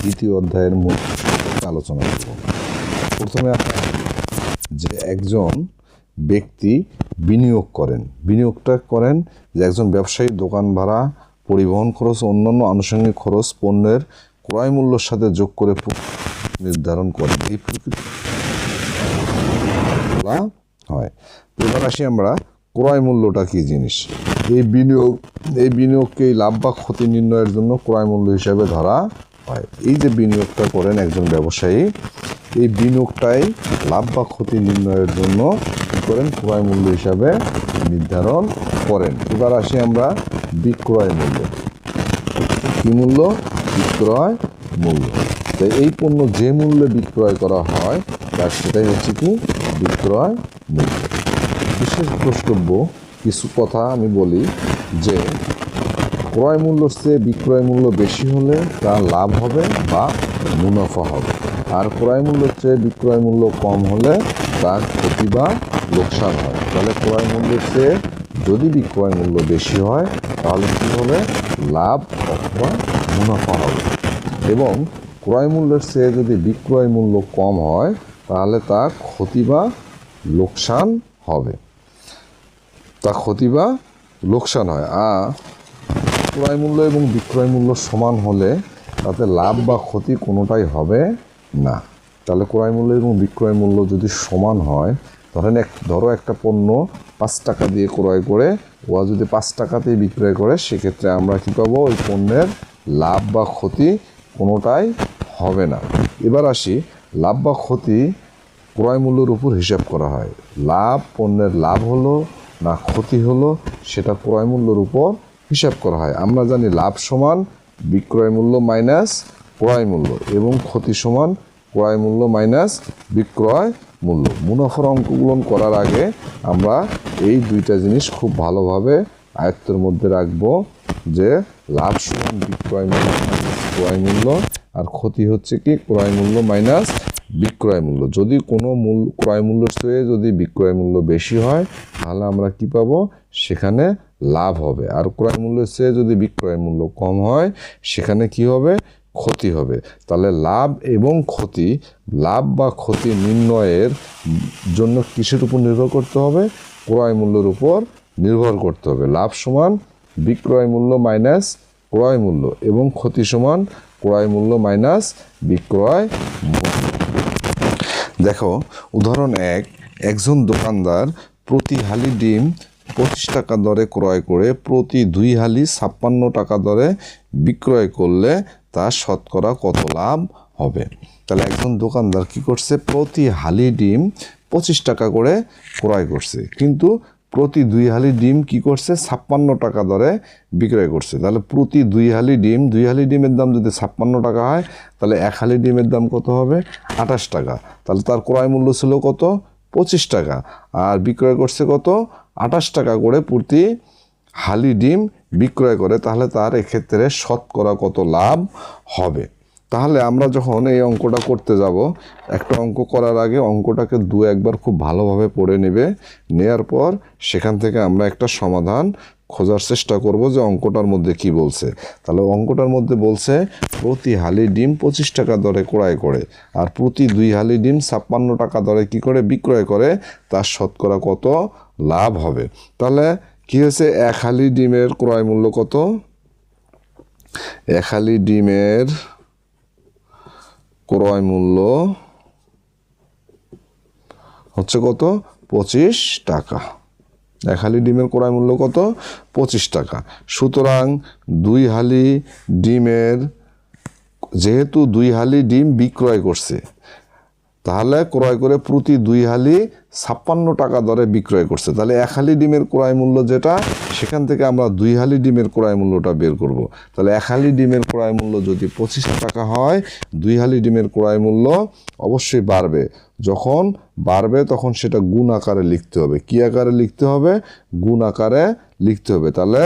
দ্বিতীয় অধ্যায়ের মূল আলোচনা করব। প্রথমে যে একজন ব্যক্তি বিনিয়োগটা করেন যে একজন ব্যবসায়ী দোকান ভাড়া, পরিবহন খরচ, অন্যান্য আনুষঙ্গিক খরচ পণ্যের ক্রয় মূল্যের সাথে যোগ করে নির্ধারণ করেন। এই প্রকৃতি হয়। এবার আসি আমরা ক্রয় মূল্যটা কি জিনিস। এই বিনিয়োগকে লাভ বা ক্ষতি নির্ণয়ের জন্য ক্রয় মূল্য হিসাবে ধরা হয়। এই যে বিনিয়োগটা করেন একজন ব্যবসায়ী, এই বিনিয়োগটাই লাভ বা ক্ষতি নির্ণয়ের জন্য কি করেন, ক্রয় মূল্য হিসাবে নির্ধারণ করেন। এবার আসি আমরা বিক্রয় মূল্য। কি মূল্য? বিক্রয় মূল্য। তাই এই পণ্য যে মূল্যে বিক্রয় করা হয় তার সেটাই হচ্ছে কি বিক্রয় মূল্য। বিশেষ দ্রষ্টব্য কিছু কথা আমি বলি যে ক্রয় মূল্যের চেয়ে বিক্রয় মূল্য বেশি হলে তার লাভ হবে বা মুনাফা হবে, আর ক্রয় মূল্যের চেয়ে বিক্রয় মূল্য কম হলে তার ক্ষতি বা লোকসান হয়। তাহলে ক্রয় মূল্যের চেয়ে যদি বিক্রয় মূল্য বেশি হয় তাহলে কী হবে, লাভ অথবা মুনাফা হবে, এবং ক্রয় মূল্যের চেয়ে যদি বিক্রয় মূল্য কম হয় তাহলে তার ক্ষতি বা লোকসান হবে, হয়। আর ক্রয় মূল্য এবং বিক্রয় মূল্য সমান হলে তাতে লাভ বা ক্ষতি কোনোটাই হবে না। তাহলে ক্রয় মূল্য এবং বিক্রয় মূল্য যদি সমান হয়, ধরো একটা পণ্য 5 টাকা দিয়ে ক্রয় করে ও যদি 5 টাকাতেই বিক্রয় করে, সেক্ষেত্রে আমরা কী পাবো, ওই পণ্যের লাভ বা ক্ষতি কোনোটাই হবে না। এবার আসি লাভ বা ক্ষতি ক্রয় মূল্যের উপর হিসাব করা হয়। পণ্যের লাভ হলো না ক্ষতি হলো সেটা ক্রয় মূল্যের উপর হিসাব করা হয়। আমরা জানি লাভ সমান বিক্রয় মূল্য মাইনাস ক্রয় মূল্য, এবং ক্ষতি সমান ক্রয় মূল্য মাইনাস বিক্রয় মূল্য। মুনাফার অঙ্কগুলো করার আগে আমরা এই দুইটা জিনিস খুব ভালোভাবে আয়ত্তের মধ্যে রাখবো, যে লাভ সমান বিক্রয় মূল্য মাইনাস ক্রয় মূল্য, আর ক্ষতি হচ্ছে কি ক্রয় মূল্য মাইনাস বিক্রয় মূল্য। যদি কোনো ক্রয় মূল্যের চেয়ে যদি বিক্রয় মূল্য বেশি হয় তাহলে আমরা কি পাবো, সেখানে লাভ হবে, আর ক্রয় মূল্যের চেয়ে যদি বিক্রয় মূল্য কম হয় সেখানে কি হবে, ক্ষতি হবে। তাহলে লাভ বা ক্ষতি নির্ণয়ের জন্য কিসের উপর নির্ভর করতে হবে, ক্রয় মূল্যের উপর নির্ভর করতে হবে। লাভ সমান বিক্রয় মূল্য মাইনাস ক্রয় মূল্য, এবং ক্ষতি সমান ক্রয় মূল্য মাইনাস বিক্রয় মূল্য। দেখো উদাহরণ 1, একজন দোকানদার প্রতি হালি ডিম 25 টাকা দরে ক্রয় করে প্রতি 2 হালি 56 টাকা দরে বিক্রয় করলে তার শতকরা কত লাভ হবে। তাহলে একজন দোকানদার কি করছে, প্রতি হালি ডিম 25 টাকা করে ক্রয় করছে, কিন্তু প্রতি 2 হালি ডিম কি করছে, 56 টাকা দরে বিক্রয় করছে। তাহলে প্রতি 2 হালি ডিমের দাম যদি 56 টাকা হয় তাহলে 1 হালি ডিমের দাম কত হবে, 28 টাকা। তাহলে তার ক্রয় মূল্য ছিল কত, 25 টাকা, আর বিক্রয় করছে কত, 28 টাকা করে প্রতি হালি ডিম বিক্রয় করে। তাহলে তার এক্ষেত্রে শতকরা কত লাভ হবে। তাহলে আমরা যখন এই অঙ্কটা করতে যাব, একটা অঙ্ক করার আগে অঙ্কটাকে 2-1 খুব ভালোভাবে পড়ে নেওয়ার পর সেখান থেকে আমরা একটা সমাধান খোঁজার চেষ্টা করব যে অঙ্কটার মধ্যে কি বলছে। তাহলে অঙ্কটার মধ্যে বলছে প্রতি হালি ডিম 25 টাকা দরে ক্রয় করে, আর প্রতি 2 হালি ডিম 56 টাকা দরে কি করে বিক্রয় করে, তার শতকরা কত লাভ হবে। তাহলে কি হয়েছে, 1 হালি ডিমের ক্রয় মূল্য কত, 1 হালি ডিমের ক্রয় মূল্য হচ্ছে কত, 25 টাকা। 1 হালি ডিমের ক্রয় মূল্য কত, 25 টাকা। সুতরাং 2 হালি ডিমের, যেহেতু 2 হালি ডিম বিক্রয় করছে, তাহলে ক্রয় করে প্রতি 2 হালি 56 টাকা দরে বিক্রয় করছে। তাহলে 1 হালি ডিমের ক্রয় মূল্য যেটা, সেখান থেকে আমরা 2 হালি ডিমের ক্রয় মূল্যটা বের করব। তাহলে 1 হালি ডিমের ক্রয় মূল্য যদি 25 টাকা হয়, 2 হালি ডিমের ক্রয় মূল্য অবশ্যই বাড়বে। যখন বাড়বে তখন সেটা গুণ আকারে লিখতে হবে। কি আকারে লিখতে হবে, গুণ আকারে লিখতে হবে। তাহলে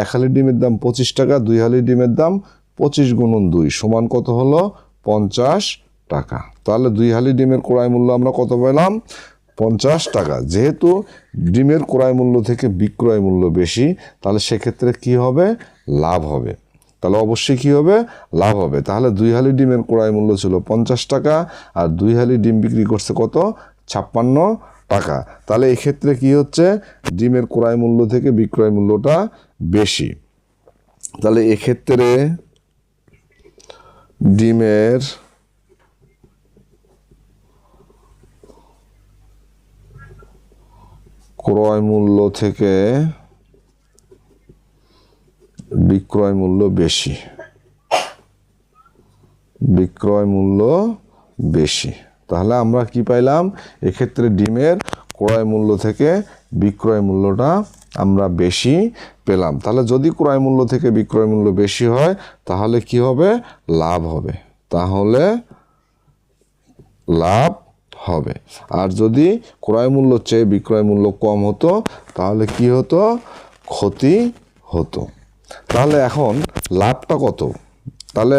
1 হালি ডিমের দাম 25 টাকা, 2 হালি ডিমের দাম 25 গুণন 2 সমান কত হলো, 50 টাকা। তাহলে 2 হালি ডিমের ক্রয় মূল্য আমরা কত পেলাম, 50 টাকা। যেহেতু ডিমের ক্রয় মূল্য থেকে বিক্রয় মূল্য বেশি, তাহলে সেক্ষেত্রে কি হবে, লাভ হবে। তাহলে অবশ্যই কি হবে, লাভ হবে। তাহলে 2 হালি ডিমের ক্রয় মূল্য ছিল 50 টাকা, আর 2 হালি ডিম বিক্রি করছে কত, 56 টাকা। তাহলে এক্ষেত্রে কি হচ্ছে, ডিমের ক্রয় মূল্য থেকে বিক্রয় মূল্যটা বেশি। তাহলে এক্ষেত্রে ডিমের ক্রয় মূল্য থেকে বিক্রয় মূল্য বেশি, বিক্রয় মূল্য বেশি। তাহলে আমরা কি পাইলাম, এক্ষেত্রে ডিমের ক্রয় মূল্য থেকে বিক্রয় মূল্যটা আমরা বেশি পেলাম। তাহলে যদি ক্রয় মূল্য থেকে বিক্রয় মূল্য বেশি হয় তাহলে কি হবে, লাভ হবে, তাহলে লাভ হবে। আর যদি ক্রয় মূল্য চেয়ে বিক্রয় মূল্য কম হতো তাহলে কি হতো, ক্ষতি হতো। তাহলে এখন লাভটা কত, তাহলে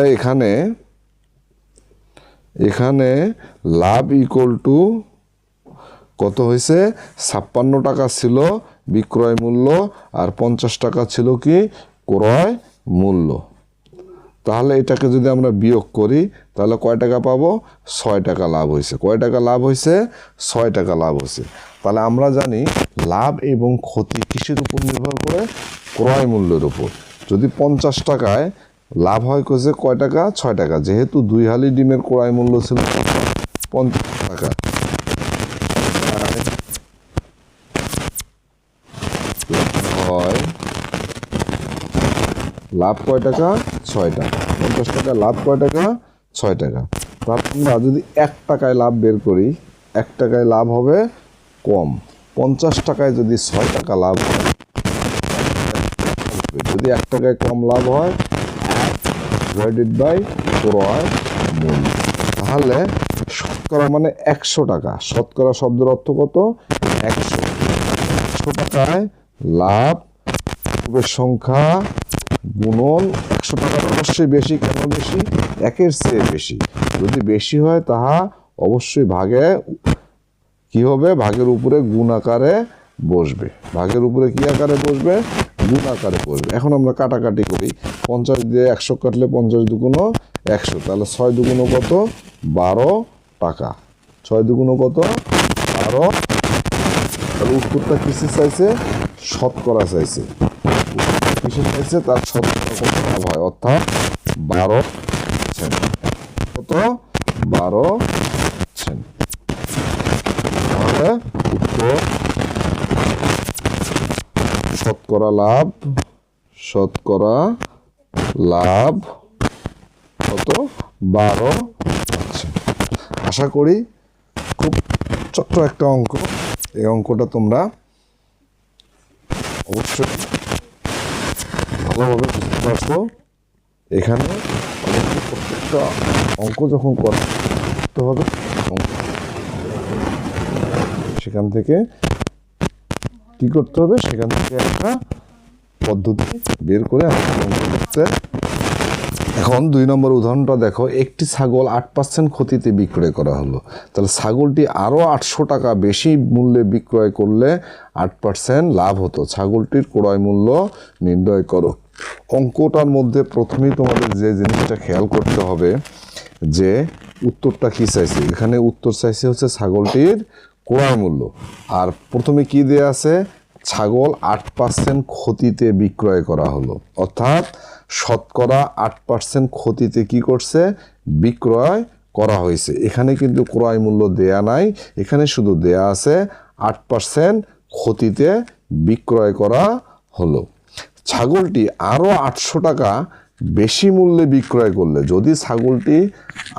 এখানে লাভ ইকুয়াল টু কত হয়েছে, 56 টাকা ছিল বিক্রয় মূল্য, আর 50 টাকা ছিল কি ক্রয় মূল্য। তাহলে এটাকে যদি আমরা বিয়োগ করি তাহলে কয় টাকা পাবো, 6 টাকা লাভ হয়েছে। কয় টাকা লাভ হয়েছে, 6 টাকা লাভ হয়েছে। তাহলে আমরা জানি লাভ এবং ক্ষতি কিসের উপর নির্ভর করে, ক্রয় মূল্যের উপর। যদি 50 টাকায় লাভ হয় কয়েছে কয় টাকা, 6 টাকা। যেহেতু 2 হালি ডিমের ক্রয় মূল্য ছিল 50 টাকা, হয় লাভ কয় টাকা, 6 টাকা। 50 টাকা লাভ কয় টাকা, 6 টাকা। তাহলে আমরা যদি 1 টাকায় লাভ বের করি, 1 টাকায় লাভ হবে কম। 50 টাকায় যদি 6 টাকা লাভ হয়, যদি 1 টাকায় কম লাভ হয়, ডিভাইডেড বাই ক্রয় মূল্য। তাহলে শতকরা মানে 100 টাকা। শতকরা শব্দের অর্থ কত, 100। 100 টাকায় লাভ সংখ্যা গুণন 100 টাকার অবশ্যই বেশি। কেন বেশি, 1-এর চেয়ে বেশি। যদি বেশি হয় তাহা অবশ্যই ভাগে কি হবে, ভাগের উপরে গুণ আকারে বসবে। ভাগের উপরে কি আকারে বসবে, গুণ আকারে বসবে। এখন আমরা কাটাকাটি করি, 50 দিয়ে 100 কাটলে 50 দুগুণ 100, তাহলে 6 দুগুণ কত, 12 টাকা। 6 দুগুণ কত, 12। তাহলে উত্তরটা কিসে চাইছে, শতকরা চাইছে। কিসে চাইছে, তার শতকরা কত লাভ হয়, অর্থাৎ 12%। কত, 12%। তাহলে উত্তর শতকরা লাভ, শতকরা লাভ কত, 12%। আশা করি খুব ছোট্ট একটা অঙ্ক, এই অঙ্কটা তোমরা অবশ্যই ভালোভাবে বুঝতে পারছো। এখানে প্রত্যেকটা অঙ্ক যখন করতে হবে সেখান থেকে কি করতে হবে, সেখান থেকে একটা পদ্ধতি বের করে অঙ্ক করতে। এখন 2 নম্বর উদাহরণটা দেখো, একটি ছাগল 8% ক্ষতিতে বিক্রয় করা হলো। তাহলে ছাগলটি আরও 800 টাকা বেশি মূল্যে বিক্রয় করলে 8% লাভ হতো। ছাগলটির ক্রয় মূল্য নির্ণয় করো। অঙ্কটার মধ্যে প্রথমেই তোমাদের যে জিনিসটা খেয়াল করতে হবে যে উত্তরটা কি চাইছে। এখানে উত্তর চাইছে হচ্ছে ছাগলটির ক্রয় মূল্য, আর প্রথমে কি দেয়া আছে, ছাগল 8% ক্ষতিতে বিক্রয় করা হলো। অর্থাৎ শতকরা 8% ক্ষতিতে কি করছে, বিক্রয় করা হয়েছে। এখানে কিন্তু ক্রয় মূল্য দেয়া নাই, এখানে শুধু দেয়া আছে 8% ক্ষতিতে বিক্রয় করা হলো। ছাগলটি আরও 800 টাকা বেশি মূল্যে বিক্রয় করলে, যদি ছাগলটি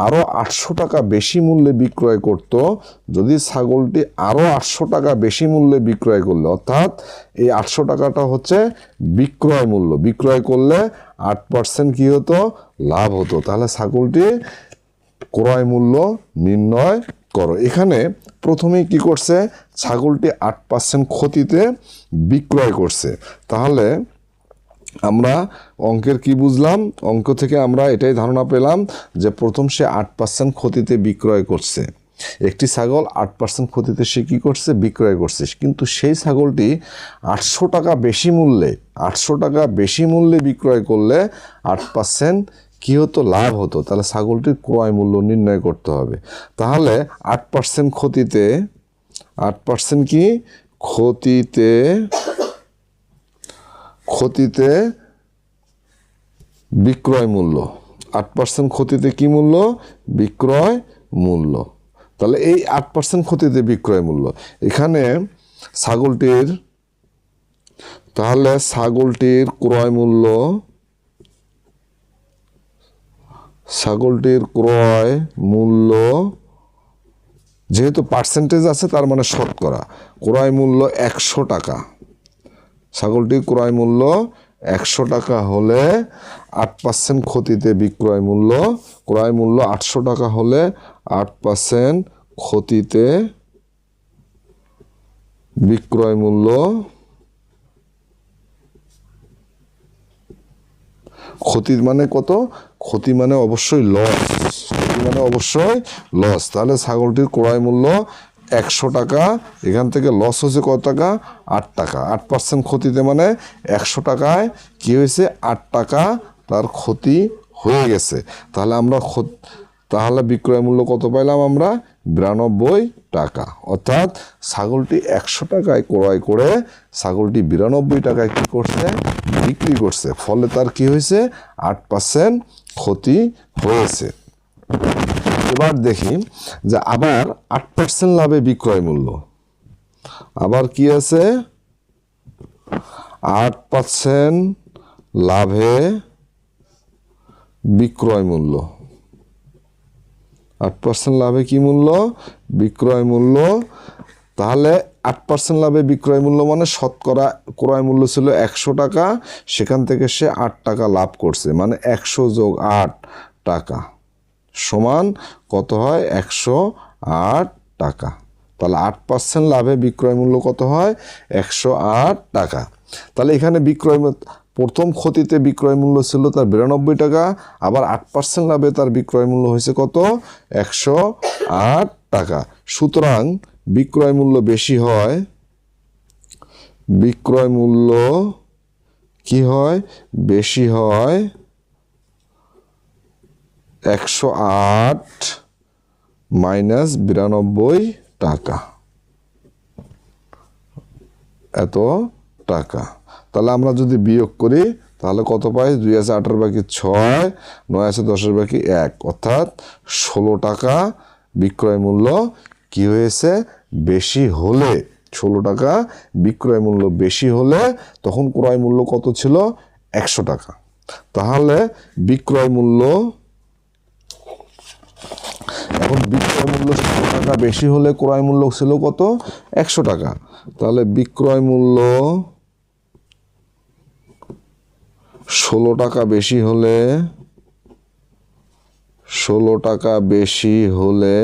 আরও 800 টাকা বেশি মূল্যে বিক্রয় করত, যদি ছাগলটি আরও 800 টাকা বেশি মূল্যে বিক্রয় করলে, অর্থাৎ এই 800 টাকাটা হচ্ছে বিক্রয় মূল্য, বিক্রয় করলে 8% কি হতো, লাভ হতো। তাহলে ছাগলটি ক্রয় মূল্য নির্ণয় করো। এখানে প্রথমেই কি করছে, ছাগলটি 8% ক্ষতিতে বিক্রয় করছে। তাহলে আমরা অঙ্কের কি বুঝলাম, অঙ্ক থেকে আমরা এটাই ধারণা পেলাম যে প্রথম সে 8% ক্ষতিতে বিক্রয় করছে। একটি ছাগল 8% ক্ষতিতে সে কী করছে, বিক্রয় করছে, কিন্তু সেই ছাগলটি 800 টাকা বেশি মূল্যে 800 টাকা বেশি মূল্যে বিক্রয় করলে 8% কী হতো, লাভ হতো। তাহলে ছাগলটির ক্রয় মূল্য নির্ণয় করতে হবে। তাহলে 8% ক্ষতিতে 8% কি ক্ষতিতে বিক্রয় মূল্য, 8% ক্ষতিতে কি মূল্য, বিক্রয় মূল্য। তাহলে এই 8% ক্ষতিতে বিক্রয় মূল্য, এখানে ছাগলটির ক্রয় মূল্য, যেহেতু পার্সেন্টেজ আছে তার মানে শতকরা, ক্রয় মূল্য 100 টাকা। ছাগলটির ক্রয় মূল্য 100 টাকা হলে 8% ক্ষতিতে বিক্রয় মূল্য, ক্রয় মূল্য 800 টাকা হলে 8% ক্ষতিতে বিক্রয় মূল্য, ক্ষতি মানে কত, ক্ষতি মানে অবশ্যই লস, তাহলে ছাগলটির ক্রয় মূল্য 100 টাকা, এখান থেকে লস হয়েছে কত টাকা, 8 টাকা। 8% ক্ষতিতে মানে 100 টাকায় কি হয়েছে, 8 টাকা তার ক্ষতি হয়ে গেছে। তাহলে বিক্রয় মূল্য কত পাইলাম আমরা, 92 টাকা। অর্থাৎ ছাগলটি 100 টাকায় ক্রয় করে ছাগলটি 92 টাকায় কি করছে, বিক্রি করছে। ফলে তার কি হয়েছে, 8% ক্ষতি হয়েছে। এবার দেখি যে আবার 8% লাভে বিক্রয় মূল্য, আবার কি আছে, 8% লাভে বিক্রয় মূল্য, 8% লাভে কি মূল্য, বিক্রয় মূল্য। তাহলে 8% লাভে বিক্রয় মূল্য মানে শতকরা ক্রয় মূল্য ছিল 100 টাকা, সেখান থেকে সে 8 টাকা লাভ করছে, মানে 100 যোগ 8 টাকা সমান কত হয়, 108 টাকা। তাহলে 8% লাভে বিক্রয় মূল্য কত হয়, 108 টাকা। তাহলে এখানে প্রথম ক্ষতিতে বিক্রয় মূল্য ছিল তার 92 টাকা, আবার 8% লাভে তার বিক্রয় মূল্য হয়েছে কত, 108 টাকা। সুতরাং বিক্রয় মূল্য বেশি হয়, বিক্রয় মূল্য কি হয়, বেশি হয় 108 মাইনাস 92 টাকা, এত টাকা। তাহলে আমরা যদি বিয়োগ করি তাহলে কত পাই, 2 আছে 8 বাকি 6, 9 আছে 10 বাকি 1, অর্থাৎ 16 টাকা বিক্রয় মূল্য কি হয়েছে, বেশি হলে, 16 টাকা বিক্রয় মূল্য বেশি হলে তখন ক্রয় মূল্য কত ছিল, 100 টাকা। তাহলে বিক্রয় মূল্য, এখন বিক্রয় মূল্য 16 টাকা বেশি হলে ক্রয় মূল্য ছিল কত, 100 টাকা। তাহলে বিক্রয় মূল্য 16 টাকা বেশি হলে, 16 টাকা বেশি হলে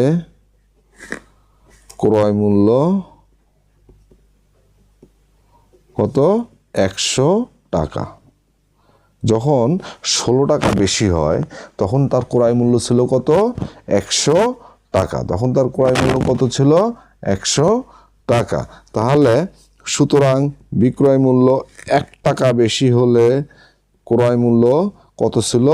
ক্রয় মূল্য কত, 100 টাকা। যখন 16 টাকা বেশি হয় তখন তার ক্রয় মূল্য ছিল কত, 100 টাকা। তখন তার ক্রয় মূল্য কত ছিল, 100 টাকা। তাহলে সুতরাং বিক্রয় মূল্য 1 টাকা বেশি হলে ক্রয় মূল্য কত ছিল,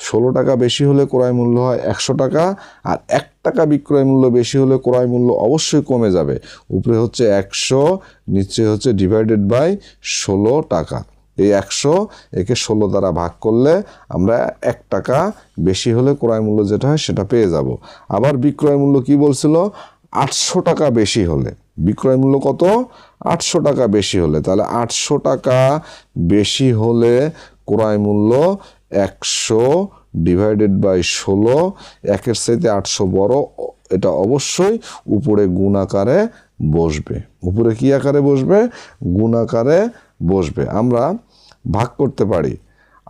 16 টাকা বেশি হলে ক্রয় মূল্য হয় 100 টাকা, আর 1 টাকা বিক্রয় মূল্য বেশি হলে ক্রয় মূল্য অবশ্যই কমে যাবে। উপরে হচ্ছে 100, নিচে হচ্ছে ডিভাইডেড বাই 16 টাকা। এই 100 একে 16 দ্বারা ভাগ করলে আমরা 1 টাকা বেশি হলে ক্রয় মূল্য যেটা হয় সেটা পেয়ে যাব। আবার বিক্রয় মূল্য কি বলছিল, 800 টাকা বেশি হলে, বিক্রয় মূল্য কত, 800 টাকা বেশি হলে। তাহলে 800 টাকা বেশি হলে ক্রয় মূল্য 100 ডিভাইডেড বাই 16, 1-এর চাইতে 800 বড়, এটা অবশ্যই উপরে গুণ আকারে বসবে। উপরে কি আকারে বসবে, গুণ আকারে বসবে। আমরা ভাগ করতে পারি,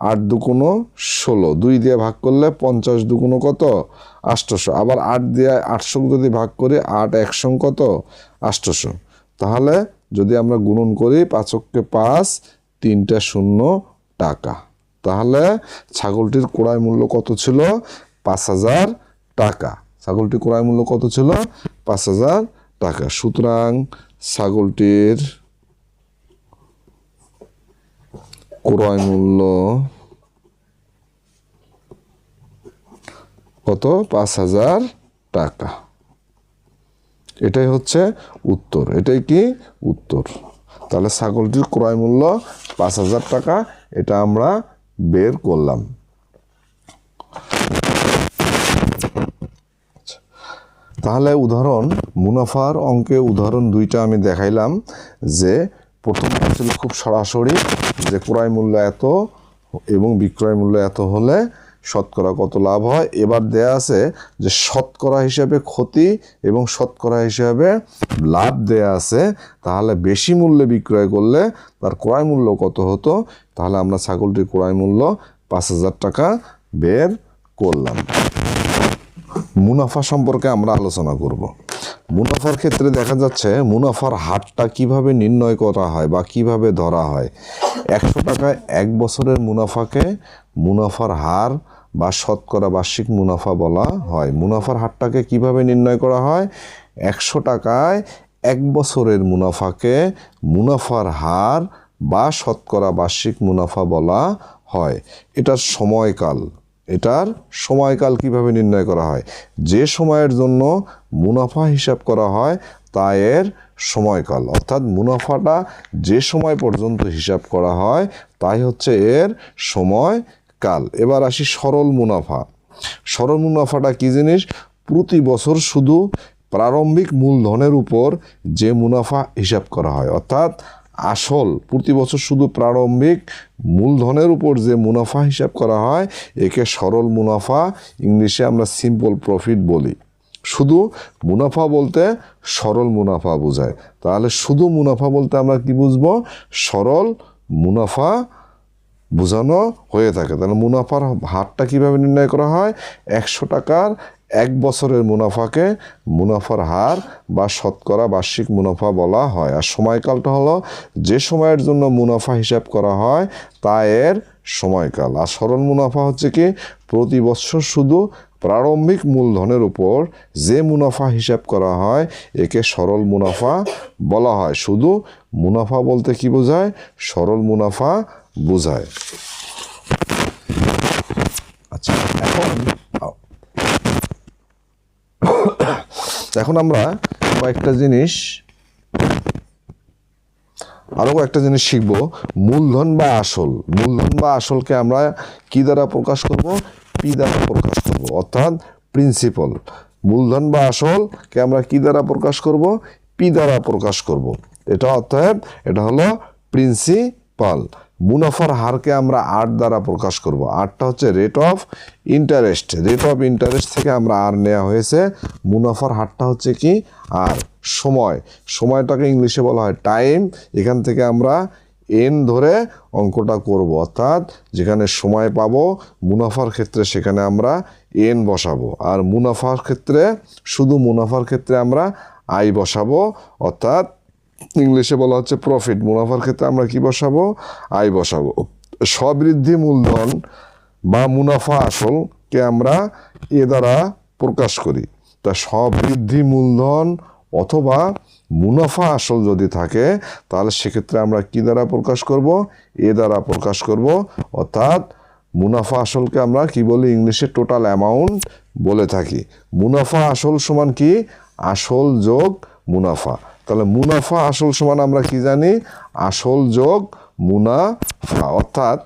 8 দুগুণ 16, 2 দিয়ে ভাগ করলে 50 দুগুণ কত, 800। আবার 8 দিয়ে 800 যদি ভাগ করি, 8 100 কত, 800। তাহলে যদি আমরা গুণন করি, 5-কে 5, 3টা 0 টাকা। তাহলে ছাগলটির ক্রয় মূল্য কত ছিল, 5000 টাকা। ছাগলটি ক্রয় মূল্য কত ছিল? 5,000 টাকা। সুতরাং ছাগলটির ক্রয় মূল্য কত? 5,000 টাকা। এটাই হচ্ছে উত্তর। এটাই কি উত্তর? তাহলে ছাগলটির ক্রয় মূল্য 5,000 টাকা, এটা আমরা বের করলাম। তাহলে উদাহরণ মুনাফার অঙ্কে উদাহরণ 2টা আমি দেখাইলাম। যে প্রথমটা ছিল খুব সরাসরি, যে ক্রয় মূল্য এত এবং বিক্রয় মূল্য এত হলে শতকরা কত লাভ হয়। এবার দেয়া আছে যে শতকরা হিসাবে ক্ষতি এবং শতকরা হিসাবে লাভ দেয়া আছে। তাহলে বেশি মূল্যে বিক্রয় করলে তার ক্রয় মূল্য কত হতো? তাহলে আমরা ছাগলটির ক্রয় মূল্য 5,000 টাকা বের করলাম। মুনাফা সম্পর্কে আমরা আলোচনা করব। মুনাফার ক্ষেত্রে দেখা যাচ্ছে মুনাফার হারটা কিভাবে নির্ণয় করা হয় বা কিভাবে ধরা হয়। 100 টাকায় 1 বছরের মুনাফাকে মুনাফার হার বা শতকরা বার্ষিক মুনাফা বলা হয়। মুনাফার হারটাকে কিভাবে নির্ণয় করা হয়? 100 টাকায় 1 বছরের মুনাফাকে মুনাফার হার বা শতকরা বার্ষিক মুনাফা বলা হয়। এটার সময়কাল কিভাবে নির্ণয় করা হয়? যে সময়ের জন্য মুনাফা হিসাব করা হয় তা এর সময়কাল, অর্থাৎ মুনাফাটা যে সময় পর্যন্ত হিসাব করা হয় তাই হচ্ছে এর সময়কাল। এবার আসি সরল মুনাফা। সরল মুনাফাটা কি জিনিস? প্রতি বছর শুধু প্রারম্ভিক মূলধনের উপর যে মুনাফা হিসাব করা হয়, অর্থাৎ আসল প্রতি বছর শুধু প্রারম্ভিক মূলধনের উপর যে মুনাফা হিসাব করা হয় একে সরল মুনাফা, ইংলিশে আমরা সিম্পল প্রফিট বলি। শুধু মুনাফা বলতে সরল মুনাফা বোঝায়। তাহলে শুধু মুনাফা বলতে আমরা কি বুঝবো? সরল মুনাফা বোঝানো হয়ে থাকে। তাহলে মুনাফার হারটা কিভাবে নির্ণয় করা হয়? 100 টাকার 1 বছরের মুনাফাকে মুনাফার হার বা শতকরা বার্ষিক মুনাফা বলা হয়। আর সময়কালটা হলো যে সময়ের জন্য মুনাফা হিসাব করা হয় তা এর সময়কাল। আর সরল মুনাফা হচ্ছে কি? প্রতি বছর শুধু প্রারম্ভিক মূলধনের উপর যে মুনাফা হিসাব করা হয় একে সরল মুনাফা বলা হয়। শুধু মুনাফা বলতে কি বোঝায়? সরল মুনাফা বোঝায়। আচ্ছা, এখন আমরা আরো একটা জিনিস শিখব। মূলধন বা আসল। মূলধন বা আসলকে আমরা কি দ্বারা প্রকাশ করব? পি দ্বারা প্রকাশ করব, অর্থাৎ প্রিন্সিপাল। মূলধন বা আসলকে আমরা কি দ্বারা প্রকাশ করব? পি দ্বারা প্রকাশ করব। এটা হলো প্রিন্সিপাল। মুনাফার হারকে আমরা আর দ্বারা প্রকাশ করব। আরটা হচ্ছে rate of interest. Rate of interest থেকে আমরা আর নেওয়া হয়েছে। মুনাফার হারটা হচ্ছে কি? আর সময়টাকে ইংলিশে বলা হয় টাইম। এখান থেকে আমরা এন ধরে অঙ্কটা করব, অর্থাৎ যেখানে সময় পাবো মুনাফার ক্ষেত্রে সেখানে আমরা এন বসাবো। আর মুনাফার ক্ষেত্রে শুধু মুনাফার ক্ষেত্রে আমরা আই বসাবো, অর্থাৎ ইংলিশে বলা হচ্ছে প্রফিট। মুনাফার ক্ষেত্রে আমরা কি বসাবো? আই বসাবো। স্ববৃদ্ধি মূলধন বা মুনাফা আসলকে আমরা এ দ্বারা প্রকাশ করি। তা স্ববৃদ্ধি মূলধন অথবা মুনাফা আসল যদি থাকে তাহলে সেক্ষেত্রে আমরা কি দ্বারা প্রকাশ করব? এ দ্বারা প্রকাশ করব, অর্থাৎ মুনাফা আসলকে আমরা কি বলি? ইংলিশে টোটাল অ্যামাউন্ট বলে থাকি। মুনাফা আসল সমান কি? আসল যোগ মুনাফা। তাহলে মুনাফা আসল সমান আমরা কি জানি? আসল যোগ মুনাফা। অর্থাৎ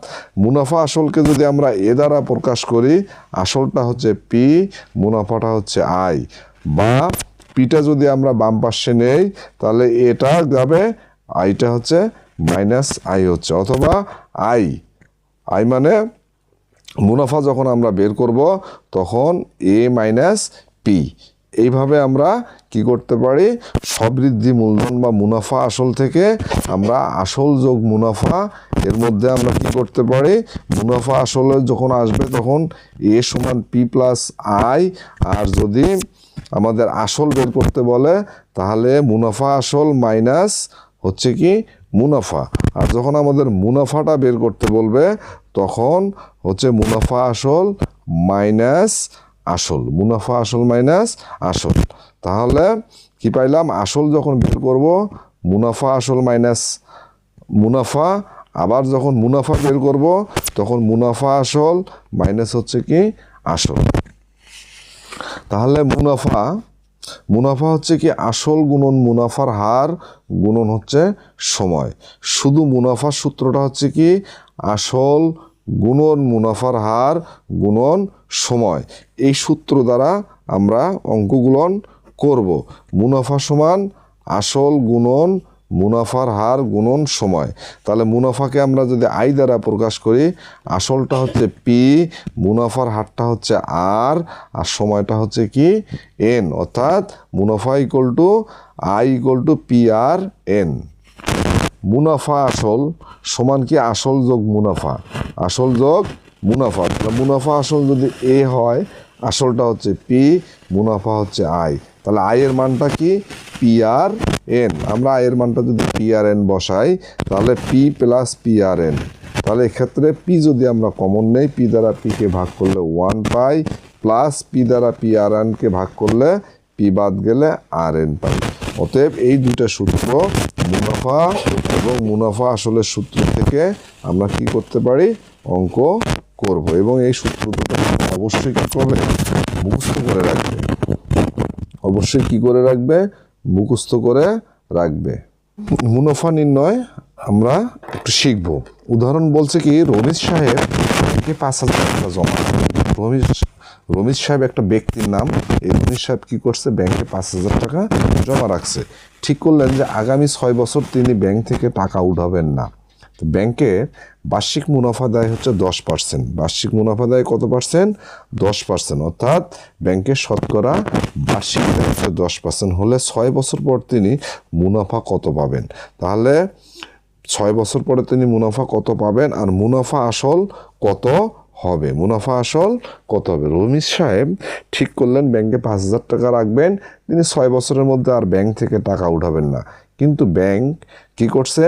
মুনাফা আসলকে যদি আমরা এ দ্বারা প্রকাশ করি, আসলটা হচ্ছে পি, মুনাফাটা হচ্ছে আই, বা পিটা যদি আমরা বাম পাশে নেই তাহলে এটা যাবে, আইটা হচ্ছে মাইনাস আই হচ্ছে, অথবা আই মানে মুনাফা যখন আমরা বের করব তখন এ মাইনাস পি। এইভাবে আমরা কি করতে পারি? স্ববৃদ্ধি মূলধন বা মুনাফা আসল থেকে আমরা আসল যোগ মুনাফা এর মধ্যে আমরা কি করতে পারি? মুনাফা আসলে যখন আসবে তখন এ সমান পি প্লাস আই। আর যদি আমাদের আসল বের করতে বলে তাহলে মুনাফা আসল মাইনাস হচ্ছে কি? মুনাফা। আর যখন আমাদের মুনাফাটা বের করতে বলবে তখন হচ্ছে মুনাফা আসল মাইনাস আসল, মুনাফা আসল মাইনাস আসল। তাহলে কি পাইলাম, আসল যখন বের করব মুনাফা আসল মাইনাস মুনাফা, আবার যখন মুনাফা বের করব তখন মুনাফা আসল মাইনাস হচ্ছে কি আসল। তাহলে মুনাফা হচ্ছে কি আসল গুণন মুনাফার হার গুণন হচ্ছে সময়। শুধু মুনাফার সূত্রটা হচ্ছে কি আসল গুণন মুনাফার হার গুণন সময়। এই সূত্র দ্বারা আমরা অঙ্কগুলন করব। মুনাফা সমান আসল গুণন মুনাফার হার গুণন সময়। তাহলে মুনাফাকে আমরা যদি আই দ্বারা প্রকাশ করি, আসলটা হচ্ছে পি, মুনাফার হারটা হচ্ছে আর সময়টা হচ্ছে কি এন, অর্থাৎ মুনাফা equal to I equal to P R N. মুনাফা আসল সমান কি আসল যোগ মুনাফা, আসল যোগ মুনাফা। তাহলে মুনাফা আসল যদি এ হয়, আসলটা হচ্ছে পি, মুনাফা হচ্ছে আই। তাহলে আয়ের মানটা কি পি আর এন। আমরা আয়ের মানটা যদি পি আর এন বসাই তাহলে P plus P R N. তাহলে এক্ষেত্রে পি যদি আমরা কমন নেই, পি দ্বারা পিকে ভাগ করলে 1 পাই, প্লাস পি দ্বারা পি আর এনকে ভাগ করলে পি বাদ গেলে আর এন পাই। অতএব এই দুইটা সূত্র মুনাফা এবং মুনাফা আসলের সূত্র থেকে আমরা কি করতে পারি, অঙ্ক করব। এবং এই সূত্র দুটো অবশ্যই কি করবে, মুখস্থ করে রাখবে। অবশ্যই কি করে রাখবে, মুখস্থ করে রাখবে। মুনাফা নির্ণয় আমরা একটু শিখব। উদাহরণ বলছে কি, রমিজ সাহেব 5,000 টাকা জমা। রমিজ সাহেব একটা ব্যক্তির নাম। এই রমিজ সাহেব কি করছে, ব্যাংকে 5,000 টাকা জমা রাখছে। ঠিক করলেন যে আগামী 6 বছর তিনি ব্যাংক থেকে টাকা উঠাবেন না। তো ব্যাংকের বার্ষিক মুনাফা দেয় হচ্ছে 10%। বার্ষিক মুনাফা দেয় কত পার্সেন্ট, 10%। অর্থাৎ ব্যাংকের শতকরা বার্ষিক দেয় হচ্ছে 10% হলে 6 বছর পর তিনি মুনাফা কত পাবেন। তাহলে 6 বছর পরে তিনি মুনাফা কত পাবেন আর মুনাফা আসল কত হবে, মুনাফা আসল কত হবে। রমিজ সাহেব ঠিক করলেন ব্যাংকে 5,000 টাকা রাখবেন, তিনি 6 বছরের মধ্যে আর ব্যাংক থেকে টাকা উঠাবেন না। কিন্তু ব্যাংক কি করছে,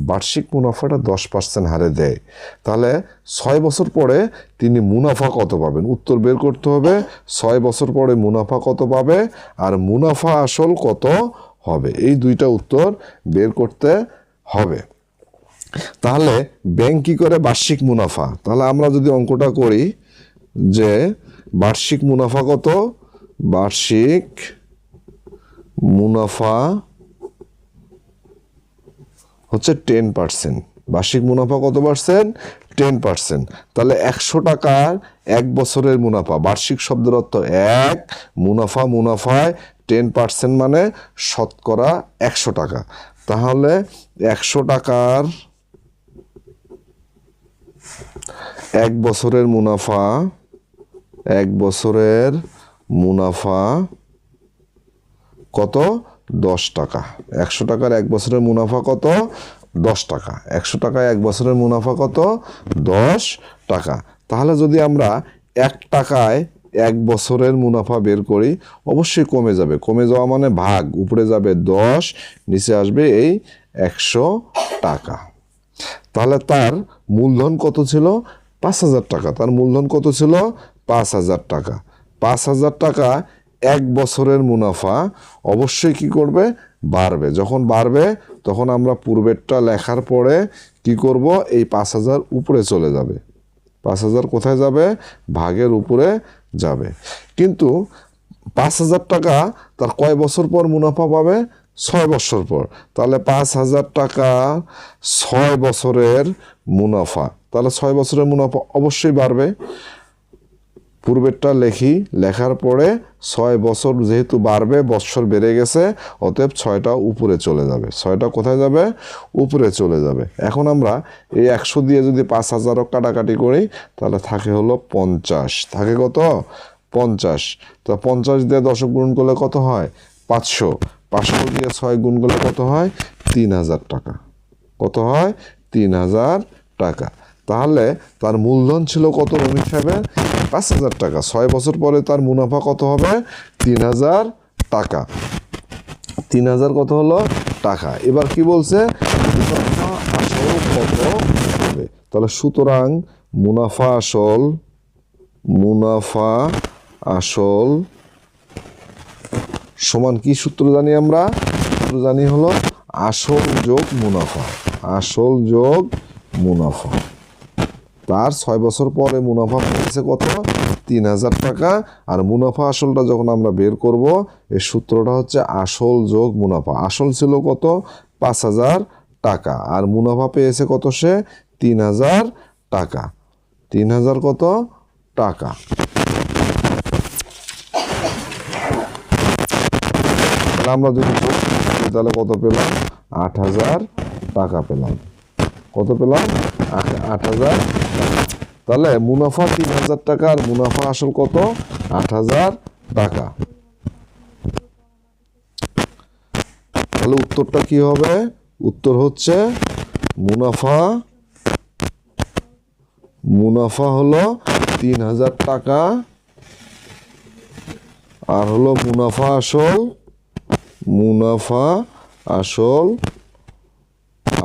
বার্ষিক মুনাফাটা 10% হারে দেয়। তাহলে 6 বছর পরে তিনি মুনাফা কত পাবেন, উত্তর বের করতে হবে। 6 বছর পরে মুনাফা কত পাবে আর মুনাফা আসল কত হবে, এই দুইটা উত্তর বের করতে হবে। তাহলে ব্যাংক কি করে, বার্ষিক মুনাফা। তাহলে আমরা যদি অঙ্কটা করি যে বার্ষিক মুনাফা কত, বার্ষিক মুনাফা হচ্ছে 10%। বার্ষিক মুনাফা কত পার্সেন্ট, 10%। তাহলে 100 টাকার 1 বছরের মুনাফা, বার্ষিক শব্দের অর্থ 1, মুনাফা মুনাফায় 10% মানে শতকরা 100 টাকা। তাহলে 100 টাকার 1 বছরের মুনাফা, 1 বছরের মুনাফা কত, 10 টাকা। 100 টাকার 1 বছরের মুনাফা কত, 10 টাকা। 100 টাকায় 1 বছরের মুনাফা কত, 10 টাকা। তাহলে যদি আমরা 1 টাকায় 1 বছরের মুনাফা বের করি, অবশ্যই কমে যাবে। কমে যাওয়া মানে ভাগ, উপরে যাবে 10, নিচে আসবে এই 100 টাকা। তাহলে তার মূলধন কত ছিল, 5,000 টাকা। তার মূলধন কত ছিল, 5,000 টাকা। 5,000 টাকা 1 বছরের মুনাফা অবশ্যই কি করবে, বাড়বে। যখন বাড়বে তখন আমরা পূর্বেরটা লেখার পরে কি করব, এই 5,000 উপরে চলে যাবে। 5,000 কোথায় যাবে, ভাগের উপরে যাবে। কিন্তু 5,000 টাকা তার কয় বছর পর মুনাফা পাবে, 6 বছর পর। তাহলে 5,000 টাকা 6 বছরের মুনাফা, তাহলে 6 বছরের মুনাফা অবশ্যই বাড়বে। পূর্বেরটা লেখি, লেখার পরে 6 বছর যেহেতু বাড়বে, বছর বেড়ে গেছে, অতএব 6টা উপরে চলে যাবে। 6টা কোথায় যাবে, উপরে চলে যাবে। এখন আমরা এই 100 দিয়ে যদি 5,000 কাটাকাটি করি তাহলে থাকে হলো 50। থাকে কত, 50। তো 50 দিয়ে 10 গুণ করলে কত হয়, 500। 500 দিয়ে 6 গুণ করলে কত হয়, 3,000 টাকা। কত হয়, 3,000 টাকা। তাহলে তার মূলধন ছিল কত, রমিজ সাহেবের 5,000 টাকা। 6 বছর পরে তার মুনাফা কত হবে, 3,000 টাকা। 3,000 কত হলো টাকা। এবার কি বলছে, মুনাফা আসল কত হবে। তাহলে সুতরাং মুনাফা আসল সমান কি সূত্র জানি আমরা? সূত্র জানি হলো আসল যোগ মুনাফা। আসল যোগ মুনাফা। তার 6 বছর পরে মুনাফা পেয়েছে কত? 3,000 টাকা। আর মুনাফা আসলটা যখন আমরা বের করব, এই সূত্রটা হচ্ছে আসল যোগ মুনাফা। আসল ছিল কত? 5,000 টাকা। আর মুনাফা পেয়েছে কত সে? 3,000 টাকা। 3,000 কত টাকা। তাহলে আমরা যদি যোগ করি তাহলে কত পেলাম? 8,000 টাকা পেলাম। কত পেলাম? 8,000। তাহলে মুনাফা 3,000 টাকা আর মুনাফা আসল কত? 8,000 টাকা। তাহলে উত্তরটা কি হবে? উত্তর হচ্ছে মুনাফা হলো 3,000 টাকা আর হলো মুনাফা আসল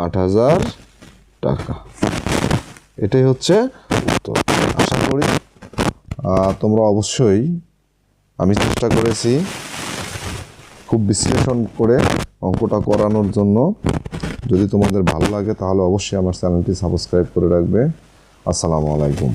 8,000 টাকা। এটাই হচ্ছে উত্তর। আশা করি তোমরা অবশ্যই, আমি চেষ্টা করেছি খুব বিশ্লেষণ করে অঙ্কটা করানোর জন্য। যদি তোমাদের ভালো লাগে তাহলে অবশ্যই আমার চ্যানেলটি সাবস্ক্রাইব করে রাখবে। আসসালামু আলাইকুম।